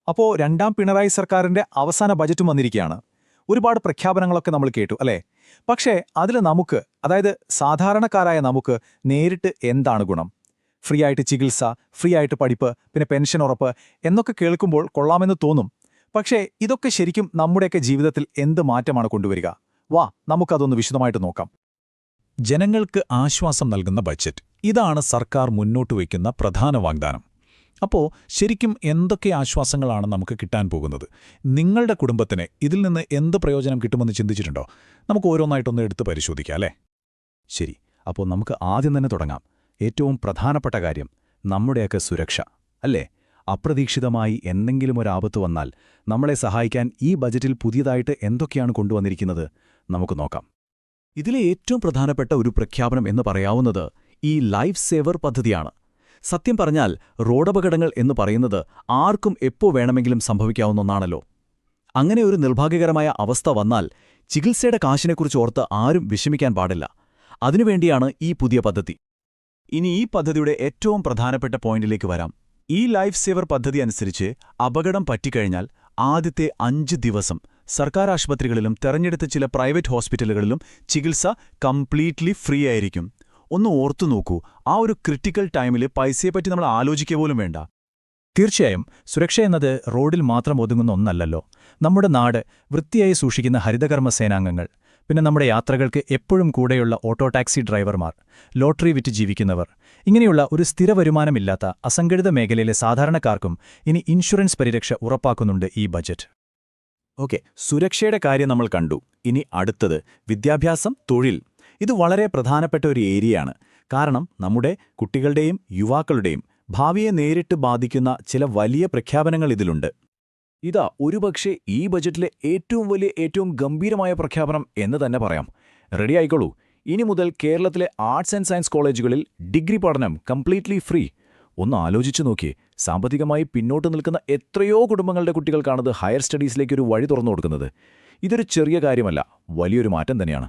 അപ്പോൾ രണ്ടാം പിണറായി സർക്കാരിന്റെ അവസാന ബജറ്റും വന്നിരിക്കുകയാണ്. ഒരുപാട് പ്രഖ്യാപനങ്ങളൊക്കെ നമ്മൾ കേട്ടു അല്ലേ? പക്ഷേ അതിൽ നമുക്ക്, അതായത് സാധാരണക്കാരായ നമുക്ക് നേരിട്ട് എന്താണ് ഗുണം? ഫ്രീ ആയിട്ട് ചികിത്സ, ഫ്രീ ആയിട്ട് പഠിപ്പ്, പിന്നെ പെൻഷൻ ഉറപ്പ് എന്നൊക്കെ കേൾക്കുമ്പോൾ കൊള്ളാമെന്ന് തോന്നും. പക്ഷേ ഇതൊക്കെ ശരിക്കും നമ്മുടെയൊക്കെ ജീവിതത്തിൽ എന്ത് മാറ്റമാണ് കൊണ്ടുവരിക? വാ, നമുക്കതൊന്ന് വിശദമായിട്ട് നോക്കാം. ജനങ്ങൾക്ക് ആശ്വാസം നൽകുന്ന ബജറ്റ്, ഇതാണ് സർക്കാർ മുന്നോട്ട് വയ്ക്കുന്ന പ്രധാന വാഗ്ദാനം. അപ്പോൾ ശരിക്കും എന്തൊക്കെ ആശ്വാസങ്ങളാണ് നമുക്ക് കിട്ടാൻ പോകുന്നത്? നിങ്ങളുടെ കുടുംബത്തിന് ഇതിൽ നിന്ന് എന്ത് പ്രയോജനം കിട്ടുമെന്ന് ചിന്തിച്ചിട്ടുണ്ടോ? നമുക്ക് ഓരോന്നായിട്ടൊന്ന് എടുത്ത് പരിശോധിക്കാം അല്ലേ? ശരി, അപ്പോൾ നമുക്ക് ആദ്യം തന്നെ തുടങ്ങാം. ഏറ്റവും പ്രധാനപ്പെട്ട കാര്യം നമ്മുടെയൊക്കെ സുരക്ഷ അല്ലേ? അപ്രതീക്ഷിതമായി എന്തെങ്കിലും ഒരാപത്ത് വന്നാൽ നമ്മളെ സഹായിക്കാൻ ഈ ബജറ്റിൽ പുതിയതായിട്ട് എന്തൊക്കെയാണ് കൊണ്ടുവന്നിരിക്കുന്നത് നമുക്ക് നോക്കാം. ഇതിലെ ഏറ്റവും പ്രധാനപ്പെട്ട ഒരു പ്രഖ്യാപനം എന്ന് പറയാവുന്നത് ഈ ലൈഫ് സേവർ പദ്ധതിയാണ്. സത്യം പറഞ്ഞാൽ റോഡപകടങ്ങൾ എന്ന് പറയുന്നത് ആർക്കും എപ്പോ വേണമെങ്കിലും സംഭവിക്കാവുന്ന ഒന്നാണല്ലോ. അങ്ങനെ ഒരു നിർഭാഗ്യകരമായ അവസ്ഥ വന്നാൽ ചികിത്സയുടെ കാശിനെക്കുറിച്ച് ഓർത്ത് ആരും വിഷമിക്കാൻ പാടില്ല. അതിനുവേണ്ടിയാണ് ഈ പുതിയ പദ്ധതി. ഇനി ഈ പദ്ധതിയുടെ ഏറ്റവും പ്രധാനപ്പെട്ട പോയിന്റിലേക്ക് വരാം. ഈ ലൈഫ് സേവർ പദ്ധതി അനുസരിച്ച് അപകടം പറ്റിക്കഴിഞ്ഞാൽ ആദ്യത്തെ 5 ദിവസം സർക്കാർ ആശുപത്രികളിലും തെരഞ്ഞെടുത്ത ചില പ്രൈവറ്റ് ഹോസ്പിറ്റലുകളിലും ചികിത്സ കംപ്ലീറ്റ്ലി ഫ്രീ ആയിരിക്കും. ഒന്ന് ഓർത്തു നോക്കൂ, ആ ഒരു ക്രിട്ടിക്കൽ ടൈമിൽ പൈസയെപ്പറ്റി നമ്മൾ ആലോചിക്കുക പോലും വേണ്ട. തീർച്ചയായും സുരക്ഷ എന്നത് റോഡിൽ മാത്രം ഒതുങ്ങുന്ന ഒന്നല്ലല്ലോ. നമ്മുടെ നാട് വൃത്തിയായി സൂക്ഷിക്കുന്ന ഹരിതകർമ്മ സേനാംഗങ്ങൾ, പിന്നെ നമ്മുടെ യാത്രകൾക്ക് എപ്പോഴും കൂടെയുള്ള ഓട്ടോ ടാക്സി ഡ്രൈവർമാർ, ലോട്ടറി വിറ്റ് ജീവിക്കുന്നവർ, ഇങ്ങനെയുള്ള ഒരു സ്ഥിര വരുമാനമില്ലാത്ത അസംഘടിത മേഖലയിലെ സാധാരണക്കാർക്കും ഇനി ഇൻഷുറൻസ് പരിരക്ഷ ഉറപ്പാക്കുന്നുണ്ട് ഈ ബജറ്റ്. ഓക്കെ, സുരക്ഷയുടെ കാര്യം നമ്മൾ കണ്ടു. ഇനി അടുത്തത് വിദ്യാഭ്യാസം, തൊഴിൽ. ഇത് വളരെ പ്രധാനപ്പെട്ട ഒരു ഏരിയയാണ്. കാരണം നമ്മുടെ കുട്ടികളുടെയും യുവാക്കളുടെയും ഭാവിയെ നേരിട്ട് ബാധിക്കുന്ന ചില വലിയ പ്രഖ്യാപനങ്ങൾ ഇതിലുണ്ട്. ഇതാ ഒരുപക്ഷെ ഈ ബജറ്റിലെ ഏറ്റവും ഗംഭീരമായ പ്രഖ്യാപനം എന്ന് തന്നെ പറയാം. റെഡി ആയിക്കോളൂ. ഇനി മുതൽ കേരളത്തിലെ ആർട്സ് ആൻഡ് സയൻസ് കോളേജുകളിൽ ഡിഗ്രി പഠനം കംപ്ലീറ്റ്ലി ഫ്രീ. ഒന്ന് ആലോചിച്ചു നോക്കിയേ, സാമ്പത്തികമായി പിന്നോട്ട് നിൽക്കുന്ന എത്രയോ കുടുംബങ്ങളുടെ കുട്ടികൾക്കാണത് ഹയർ സ്റ്റഡീസിലേക്കൊരു വഴി തുറന്നു കൊടുക്കുന്നത്. ഇതൊരു ചെറിയ കാര്യമല്ല, വലിയൊരു മാറ്റം തന്നെയാണ്.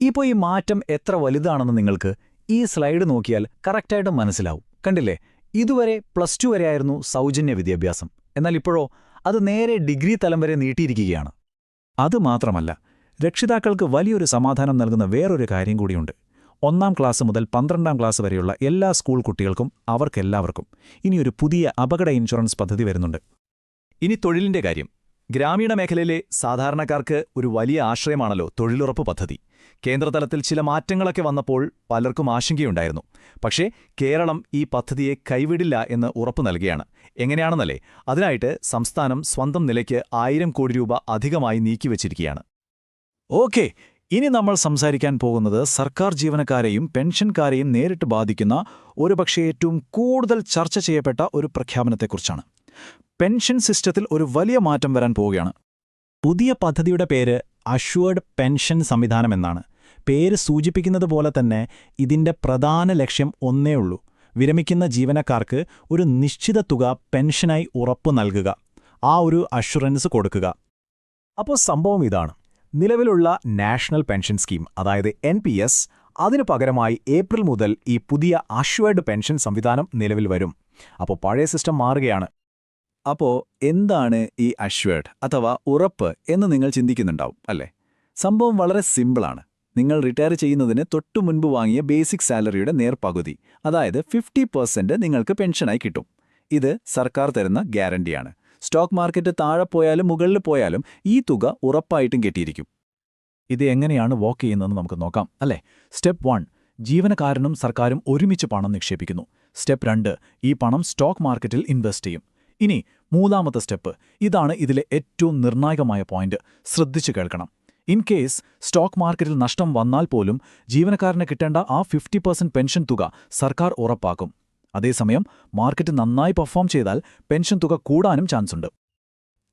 ഇപ്പോൾ ഈ മാറ്റം എത്ര വലുതാണെന്ന് നിങ്ങൾക്ക് ഈ സ്ലൈഡ് നോക്കിയാൽ കറക്റ്റായിട്ട് മനസ്സിലാവും. കണ്ടില്ലേ? ഇതുവരെ +2 വരെയായിരുന്നു സൗജന്യ വിദ്യാഭ്യാസം. എന്നാൽ ഇപ്പോഴോ അത് നേരെ ഡിഗ്രി തലം വരെ നീട്ടിയിരിക്കുകയാണ്. അതുമാത്രമല്ല, രക്ഷിതാക്കൾക്ക് വലിയൊരു സമാധാനം നൽകുന്ന വേറൊരു കാര്യം കൂടിയുണ്ട്. 1-ാം ക്ലാസ് മുതൽ 12-ാം ക്ലാസ് വരെയുള്ള എല്ലാ സ്കൂൾ കുട്ടികൾക്കും അവർക്കെല്ലാവർക്കും ഇനിയൊരു പുതിയ അപകട ഇൻഷുറൻസ് പദ്ധതി വരുന്നുണ്ട്. ഇനി തൊഴിലിന്റെ കാര്യം. ഗ്രാമീണ മേഖലയിലെ സാധാരണക്കാർക്ക് ഒരു വലിയ ആശ്രയമാണല്ലോ തൊഴിലുറപ്പ് പദ്ധതി. കേന്ദ്രതലത്തിൽ ചില മാറ്റങ്ങളൊക്കെ വന്നപ്പോൾ പലർക്കും ആശങ്കയുണ്ടായിരുന്നു. പക്ഷേ കേരളം ഈ പദ്ധതിയെ കൈവിടില്ല എന്ന് ഉറപ്പു നൽകുകയാണ്. എങ്ങനെയാണെന്നല്ലേ? അതിനായിട്ട് സംസ്ഥാനം സ്വന്തം നിലയ്ക്ക് 1000 കോടി രൂപ അധികമായി നീക്കിവച്ചിരിക്കുകയാണ്. ഓക്കെ, ഇനി നമ്മൾ സംസാരിക്കാൻ പോകുന്നത് സർക്കാർ ജീവനക്കാരെയും പെൻഷൻകാരെയും നേരിട്ട് ബാധിക്കുന്ന ഒരുപക്ഷേ ഏറ്റവും കൂടുതൽ ചർച്ച ചെയ്യപ്പെട്ട ഒരു പ്രഖ്യാപനത്തെക്കുറിച്ചാണ്. പെൻഷൻ സിസ്റ്റത്തിൽ ഒരു വലിയ മാറ്റം വരാൻ പോവുകയാണ്. പുതിയ പദ്ധതിയുടെ പേര് അഷ്വേർഡ് പെൻഷൻ സംവിധാനം എന്നാണ്. പേര് സൂചിപ്പിക്കുന്നത് പോലെ തന്നെ ഇതിന്റെ പ്രധാന ലക്ഷ്യം ഒന്നേ ഉള്ളൂ: വിരമിക്കുന്ന ജീവനക്കാർക്ക് ഒരു നിശ്ചിത തുക പെൻഷനായി ഉറപ്പു നൽകുക, ആ ഒരു അഷ്വറൻസ് കൊടുക്കുക. അപ്പോൾ സംഭവം ഇതാണ്. നിലവിലുള്ള നാഷണൽ പെൻഷൻ സ്കീം, അതായത് NPS, അതിനു പകരമായി ഏപ്രിൽ മുതൽ ഈ പുതിയ അഷ്വേർഡ് പെൻഷൻ സംവിധാനം നിലവിൽ വരും. അപ്പോൾ പഴയ സിസ്റ്റം മാറുകയാണ്. അപ്പോൾ എന്താണ് ഈ അഷ്വേർഡ് അഥവാ ഉറപ്പ് എന്ന് നിങ്ങൾ ചിന്തിക്കുന്നുണ്ടാവും അല്ലേ? സംഭവം വളരെ സിമ്പിളാണ്. നിങ്ങൾ റിട്ടയർ ചെയ്യുന്നതിന് തൊട്ടു മുൻപ് വാങ്ങിയ ബേസിക് സാലറിയുടെ നേർപകുതി, അതായത് 50% നിങ്ങൾക്ക് പെൻഷനായി കിട്ടും. ഇത് സർക്കാർ തരുന്ന ഗ്യാരണ്ടിയാണ്. സ്റ്റോക്ക് മാർക്കറ്റ് താഴെ പോയാലും മുകളിൽ പോയാലും ഈ തുക ഉറപ്പായിട്ടും കെട്ടിയിരിക്കും. ഇത് എങ്ങനെയാണ് വർക്ക് ചെയ്യുന്നതെന്ന് നമുക്ക് നോക്കാം അല്ലേ? സ്റ്റെപ്പ് 1, ജീവനക്കാരനും സർക്കാരും ഒരുമിച്ച് പണം നിക്ഷേപിക്കുന്നു. സ്റ്റെപ്പ് 2, ഈ പണം സ്റ്റോക്ക് മാർക്കറ്റിൽ ഇൻവെസ്റ്റ് ചെയ്യും. ഇനി 3-ാമത്തെ സ്റ്റെപ്പ്, ഇതാണ് ഇതിലെ ഏറ്റവും നിർണായകമായ പോയിന്റ്. ശ്രദ്ധിച്ചു കേൾക്കണം. ഇൻ കേസ് സ്റ്റോക്ക് മാർക്കറ്റിൽ നഷ്ടം വന്നാൽ പോലും ജീവനക്കാരന് കിട്ടേണ്ട ആ 50% പെൻഷൻ തുക സർക്കാർ ഉറപ്പാക്കും. അതേസമയം മാർക്കറ്റ് നന്നായി പെർഫോം ചെയ്താൽ പെൻഷൻ തുക കൂടാനും ചാൻസുണ്ട്.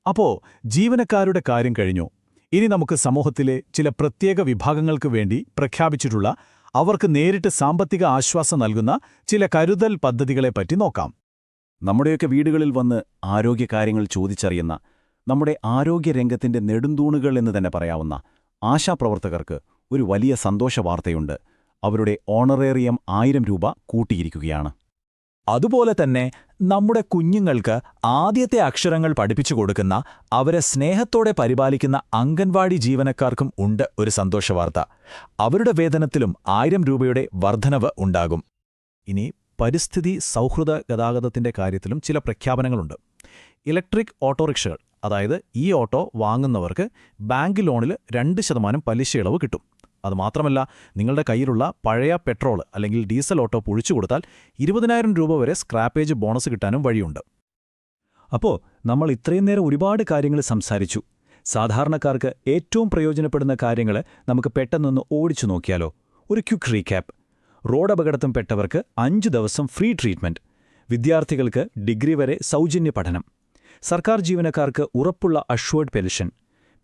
അപ്പോൾ ജീവനക്കാരുടെ കാര്യം കഴിഞ്ഞു. ഇനി നമുക്ക് സമൂഹത്തിലെ ചില പ്രത്യേക വിഭാഗങ്ങൾക്ക് വേണ്ടി പ്രഖ്യാപിച്ചിട്ടുള്ള, അവർക്ക് നേരിട്ട് സാമ്പത്തിക ആശ്വാസം നൽകുന്ന ചില കരുതൽ പദ്ധതികളെപ്പറ്റി നോക്കാം. നമ്മുടെയൊക്കെ വീടുകളിൽ വന്ന് ആരോഗ്യകാര്യങ്ങൾ ചോദിച്ചറിയുന്ന, നമ്മുടെ ആരോഗ്യരംഗത്തിന്റെ നെടുന്തൂണുകൾ എന്ന് തന്നെ പറയാവുന്ന ആശാപ്രവർത്തകർക്ക് ഒരു വലിയ സന്തോഷവാർത്തയുണ്ട്. അവരുടെ ഓണറേറിയം 1000 രൂപ കൂട്ടിയിരിക്കുകയാണ്. അതുപോലെ തന്നെ നമ്മുടെ കുഞ്ഞുങ്ങൾക്ക് ആദ്യത്തെ അക്ഷരങ്ങൾ പഠിപ്പിച്ചു കൊടുക്കുന്ന, അവരെ സ്നേഹത്തോടെ പരിപാലിക്കുന്ന അംഗൻവാടി ജീവനക്കാർക്കും ഉണ്ട് ഒരു സന്തോഷവാർത്ത. അവരുടെ വേതനത്തിലും 1000 രൂപയുടെ വർധനവ് ഉണ്ടാകും. ഇനി പരിസ്ഥിതി സൗഹൃദ ഗതാഗതത്തിന്റെ കാര്യത്തിലും ചില പ്രഖ്യാപനങ്ങളുണ്ട്. ഇലക്ട്രിക് ഓട്ടോറിക്ഷകൾ, അതായത് ഈ ഓട്ടോ വാങ്ങുന്നവർക്ക് ബാങ്ക് ലോണിൽ 2% പലിശയിളവ് കിട്ടും. അതുമാത്രമല്ല, നിങ്ങളുടെ കയ്യിലുള്ള പഴയ പെട്രോൾ അല്ലെങ്കിൽ ഡീസൽ ഓട്ടോ പൊഴിച്ചു കൊടുത്താൽ 20,000 രൂപ വരെ സ്ക്രാപ്പേജ് ബോണസ് കിട്ടാനും വഴിയുണ്ട്. അപ്പോൾ നമ്മൾ ഇത്രയും നേരം ഒരുപാട് കാര്യങ്ങൾ സംസാരിച്ചു. സാധാരണക്കാർക്ക് ഏറ്റവും പ്രയോജനപ്പെടുന്ന കാര്യങ്ങൾ നമുക്ക് പെട്ടെന്നൊന്ന് ഓടിച്ചു നോക്കിയാലോ? ഒരു ക്വിക്ക് റീക്യാപ്പ്. റോഡ് അപകടത്തിൽ പെട്ടവർക്ക് 5 ദിവസം ഫ്രീ ട്രീറ്റ്മെന്റ്, വിദ്യാർത്ഥികൾക്ക് ഡിഗ്രി വരെ സൗജന്യ പഠനം, സർക്കാർ ജീവനക്കാർക്ക് ഉറപ്പുള്ള അഷ്വേർഡ് പെൻഷൻ,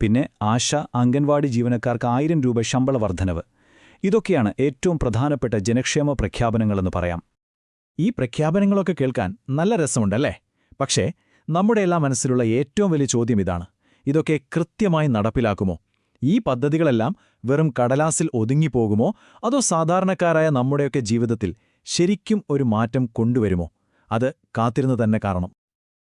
പിന്നെ ആശ അംഗൻവാടി ജീവനക്കാർക്ക് 1000 രൂപ ശമ്പള വർധനവ്. ഇതൊക്കെയാണ് ഏറ്റവും പ്രധാനപ്പെട്ട ജനക്ഷേമ പ്രഖ്യാപനങ്ങളെന്ന് പറയാം. ഈ പ്രഖ്യാപനങ്ങളൊക്കെ കേൾക്കാൻ നല്ല രസമുണ്ടല്ലേ? പക്ഷേ നമ്മുടെ എല്ലാ മനസ്സിലുള്ള ഏറ്റവും വലിയ ചോദ്യം ഇതാണ്: ഇതൊക്കെ കൃത്യമായി നടപ്പിലാക്കുമോ? ഈ പദ്ധതികളെല്ലാം വെറും കടലാസിൽ ഒതുങ്ങിപ്പോകുമോ? അതോ സാധാരണക്കാരായ നമ്മുടെയൊക്കെ ജീവിതത്തിൽ ശരിക്കും ഒരു മാറ്റം കൊണ്ടുവരുമോ? അത് കാത്തിരുന്ന് തന്നെ കാണണം.